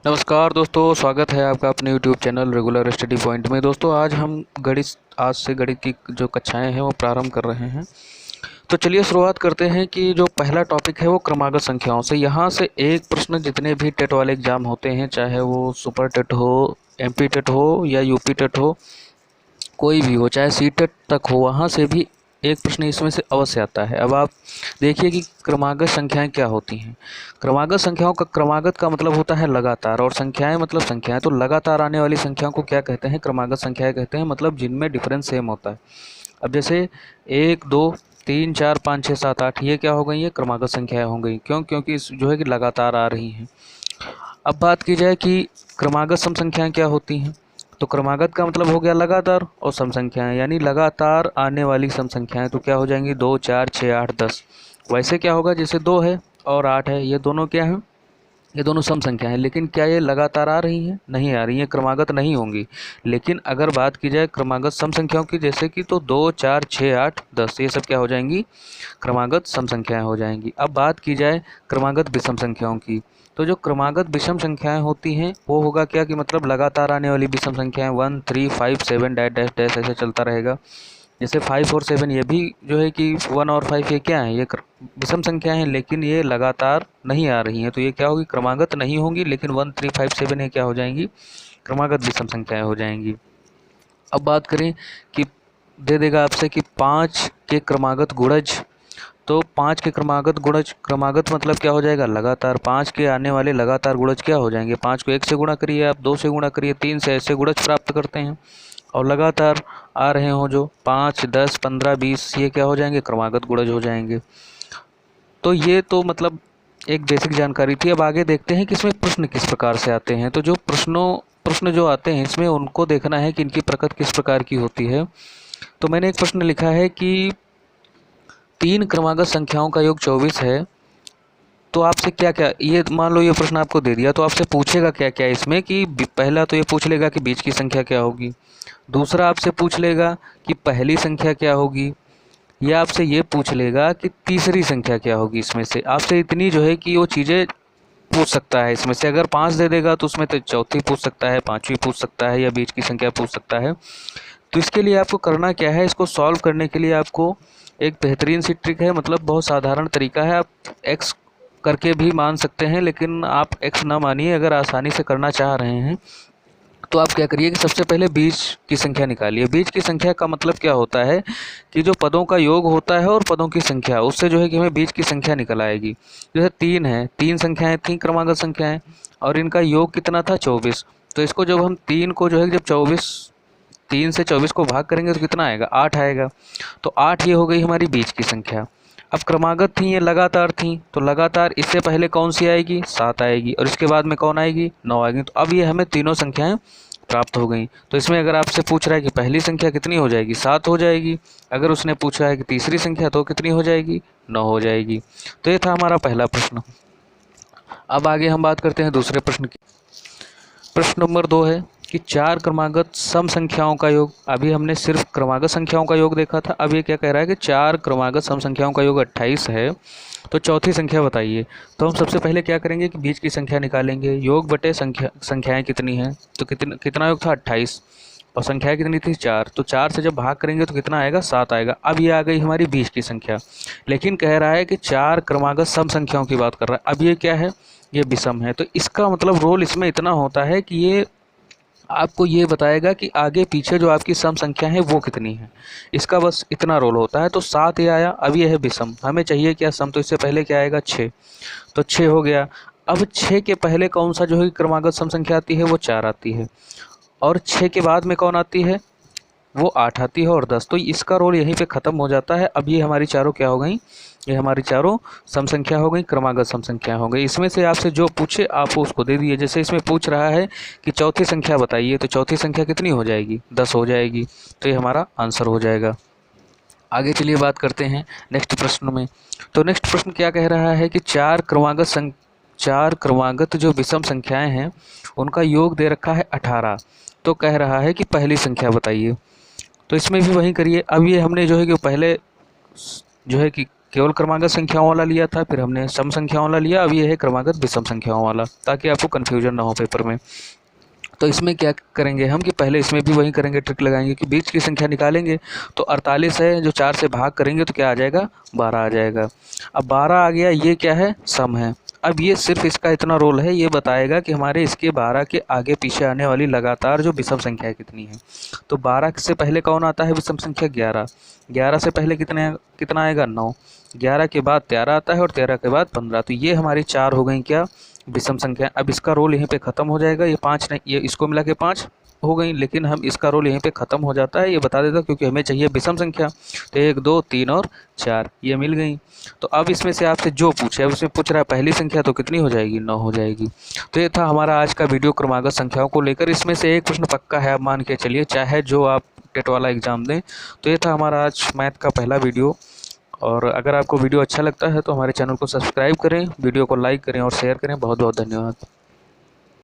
नमस्कार दोस्तों, स्वागत है आपका अपने YouTube channel regular study point में। दोस्तों आज से गणित की जो कक्षाएं हैं वो प्रारंभ कर रहे हैं। तो चलिए शुरुआत करते हैं कि जो पहला टॉपिक है वो क्रमागत संख्याओं से। यहाँ से एक प्रश्न जितने भी टेट वाले एग्जाम होते हैं, चाहे वो सुपर टेट हो, MP टेट हो या UP टेट हो, कोई भी हो, चाहे सी टेट तक हो, वहाँ से भी एक प्रश्न इसमें से अवश्य आता है। अब आप देखिए कि क्रमागत संख्याएं क्या होती हैं। क्रमागत संख्याओं का क्रमागत का मतलब होता है लगातार, और संख्याएं मतलब संख्याएं। तो लगातार आने वाली संख्याओं को क्या कहते हैं? क्रमागत संख्याएं कहते हैं, मतलब जिनमें डिफरेंस सेम होता है। अब जैसे 1 2 3 4 5 6 7 8, ये क्या हो गई? ये क्रमागत संख्याएं हो गई। क्यों? क्योंकि जो है कि लगातार आ रही हैं। अब बात की जाए कि क्रमागत सम संख्याएं क्या होती हैं, तो क्रमागत का मतलब हो गया लगातार, और सम संख्याएं यानी लगातार आने वाली सम संख्याएं तो क्या हो जाएंगी? 2 4 6 8 10। वैसे क्या होगा? जैसे 2 है और 8 है, ये दोनों क्या हैं? ये दोनों सम संख्या हैं। लेकिन क्या ये लगातार आ रही हैं? नहीं आ रही हैं, क्रमागत नहीं होंगी। लेकिन अगर बात की जाए क्रमागत सम संख्याओं की, जैसे कि, तो 2 4 6 8 10, ये सब क्या हो जाएंगी? क्रमागत सम संख्याएं हो जाएंगी। अब बात की जाए क्रमागत विषम संख्याओं की, तो जो क्रमागत विषम संख्याएं होती हैं वो होगा क्या कि मतलब लगातार आने वाली विषम संख्याएं 1 3 5 7 डैश डैश डैश ऐसे चलता रहेगा। जैसे 5 और 7, ये भी जो है कि 1 और 5 ये क्या है? ये विषम संख्या हैं, लेकिन ये लगातार नहीं आ रही हैं, तो ये क्या होगी? क्रमागत नहीं होंगी। लेकिन 1 3 5 7 ये क्या हो जाएंगी? क्रमागत विषम संख्याएं हो जाएंगी। अब बात करें कि दे देगा आपसे कि 5 के क्रमागत गुणज, तो 5 के क्रमागत गुणज, क्रमागत मतलब क्या हो जाएगा? लगातार। 5 के आने वाले लगातार गुणज क्या हो जाएंगे? 5 को 1 से गुणा करिए, आप 2 से गुणा करिए, 3 से, ऐसे गुणज प्राप्त करते हैं। और लगातार आ रहे हों जो 5 10 15 20, ये क्या हो जाएंगे? क्रमागत गुणज हो जाएंगे। तो ये तो मतलब एक बेसिक जानकारी थी। अब आगे देखते हैं कि इसमें प्रश्न किस प्रकार से आते हैं। तो जो प्रश्न जो आते हैं इसमें उनको देखना है कि इनकी प्रकृति किस प्रकार की होती है। तो मैंने एक प्रश्न लिखा है कि 3 क्रमागत संख्याओं का योग 24 है, तो आपसे क्या क्या, ये मान लो ये प्रश्न आपको दे दिया, तो आपसे पूछेगा क्या क्या इसमें कि पहला तो ये पूछ लेगा कि बीच की संख्या क्या होगी। दूसरा आपसे पूछ लेगा कि पहली संख्या क्या होगी। या आपसे ये पूछ लेगा कि तीसरी संख्या क्या होगी। इसमें से आपसे इतनी जो है कि वो चीज़ें पूछ सकता है। इसमें से अगर 5 दे देगा तो उसमें तो चौथी पूछ सकता है, पांचवी पूछ सकता है, या बीच की संख्या पूछ सकता है। तो इसके लिए आपको करना क्या है? इसको सॉल्व करने के लिए आपको एक बेहतरीन सी ट्रिक है, मतलब बहुत साधारण तरीका है। आप एक्स करके भी मान सकते हैं, लेकिन आप एक्स ना मानिए। अगर आसानी से करना चाह रहे हैं तो आप क्या करिए कि सबसे पहले बीच की संख्या निकालिए। बीच की संख्या का मतलब क्या होता है कि जो पदों का योग होता है और पदों की संख्या, उससे जो है कि हमें बीच की संख्या निकल आएगी। जैसे 3 है, 3 संख्याएं थी क्रमागत संख्याएं, और इनका योग कितना था? 24। तो इसको जब हम 3 को जो है जब 3 से 24 को भाग करेंगे तो कितना आएगा? 8 आएगा। तो 8 ये हो गई हमारी बीच की संख्या। अब क्रमागत थी, ये लगातार थी, तो लगातार इससे पहले कौन सी आएगी? 7 आएगी, और इसके बाद में कौन आएगी? 9 आएगी। तो अब ये हमें तीनों संख्याएं प्राप्त हो गई। तो इसमें अगर आपसे पूछ रहा है कि पहली संख्या कितनी हो जाएगी? 7 हो जाएगी। अगर उसने पूछा है कि तीसरी संख्या, तो कितनी हो जाएगी? 9 हो जाएगी। तो ये था हमारा पहला प्रश्न। अब आगे हम बात करते हैं दूसरे प्रश्न की। प्रश्न नंबर 2 है कि 4 क्रमागत सम संख्याओं का योग। अभी हमने सिर्फ क्रमागत संख्याओं का योग देखा था, अब ये क्या कह रहा है कि 4 क्रमागत सम संख्याओं का योग 28 है, तो चौथी संख्या बताइए। तो हम सबसे पहले क्या करेंगे कि बीच की संख्या निकालेंगे। योग बटे संख्याएं कितनी हैं? तो कितना योग था? 28, और संख्याएं कितनी थी? 4। तो 4 से जब भाग करेंगे तो कितना आएगा? 7 आएगा। अब ये आ गई हमारी बीच की संख्या। लेकिन कह रहा है कि 4 क्रमागत सम संख्याओं की बात कर रहा है। अब ये क्या है? ये विषम है। तो इसका मतलब रोल इसमें इतना होता है कि ये आपको ये बताएगा कि आगे पीछे जो आपकी सम संख्या है वो कितनी है। इसका बस इतना रोल होता है। तो 7 ये आया। अब ये है विषम, हमें चाहिए क्या? सम। तो इससे पहले क्या आएगा? 6। तो 6 हो गया। अब 6 के पहले कौन सा जो है क्रमागत सम संख्या आती है? वो 4 आती है। और 6 के बाद में कौन आती है? वो 8 आती है, और 10। तो इसका रोल यहीं पे ख़त्म हो जाता है। अब ये हमारी चारों क्या हो गई? ये हमारी चारों सम संख्या हो गई, क्रमागत सम संख्या हो गई। इसमें से आपसे जो पूछे आप उसको दे दिए। जैसे इसमें पूछ रहा है कि चौथी संख्या बताइए, तो चौथी संख्या कितनी हो जाएगी? 10 हो जाएगी। तो ये हमारा आंसर हो जाएगा। आगे चलिए बात करते हैं नेक्स्ट प्रश्न में। तो नेक्स्ट प्रश्न क्या कह रहा है कि 4 क्रमागत जो विषम संख्याएं हैं उनका योग दे रखा है 18। तो कह रहा है कि पहली संख्या बताइए। तो इसमें भी वही करिए। अब ये हमने जो है कि पहले जो है कि केवल क्रमागत संख्याओं वाला लिया था, फिर हमने सम संख्याओं वाला लिया, अब ये है क्रमागत विषम संख्याओं वाला, ताकि आपको कन्फ्यूजन ना हो पेपर में। तो इसमें क्या करेंगे हम कि पहले इसमें भी वही करेंगे, ट्रिक लगाएंगे कि बीच की संख्या निकालेंगे। तो 48 है, जो 4 से भाग करेंगे तो क्या आ जाएगा, 12 आ जाएगा। अब 12 आ गया, ये क्या है, सम है। अब ये सिर्फ इसका इतना रोल है, ये बताएगा कि हमारे इसके 12 के आगे पीछे आने वाली लगातार जो विषम संख्या कितनी है। तो 12 से पहले कौन आता है विषम संख्या, 11। 11 से पहले कितना आएगा, 9। 11 के बाद 13 आता है और 13 के बाद 15। तो ये हमारी 4 हो गई क्या, विषम संख्या। अब इसका रोल यहीं पे ख़त्म हो जाएगा, ये 5 नहीं, ये इसको मिला के 5 हो गई, लेकिन हम इसका रोल यहीं पे ख़त्म हो जाता है, ये बता देता क्योंकि हमें चाहिए विषम संख्या। तो 1 2 3 और 4 ये मिल गई। तो अब इसमें से आपसे जो पूछे, अब इसमें पूछ रहा है पहली संख्या, तो कितनी हो जाएगी, 9 हो जाएगी। तो ये था हमारा आज का वीडियो क्रमागत संख्याओं को लेकर। इसमें से एक प्रश्न पक्का है, आप मान के चलिए, चाहे जो आप टेट वाला एग्ज़ाम दें। तो ये था हमारा आज मैथ का पहला वीडियो। और अगर आपको वीडियो अच्छा लगता है तो हमारे चैनल को सब्सक्राइब करें, वीडियो को लाइक करें और शेयर करें। बहुत बहुत धन्यवाद।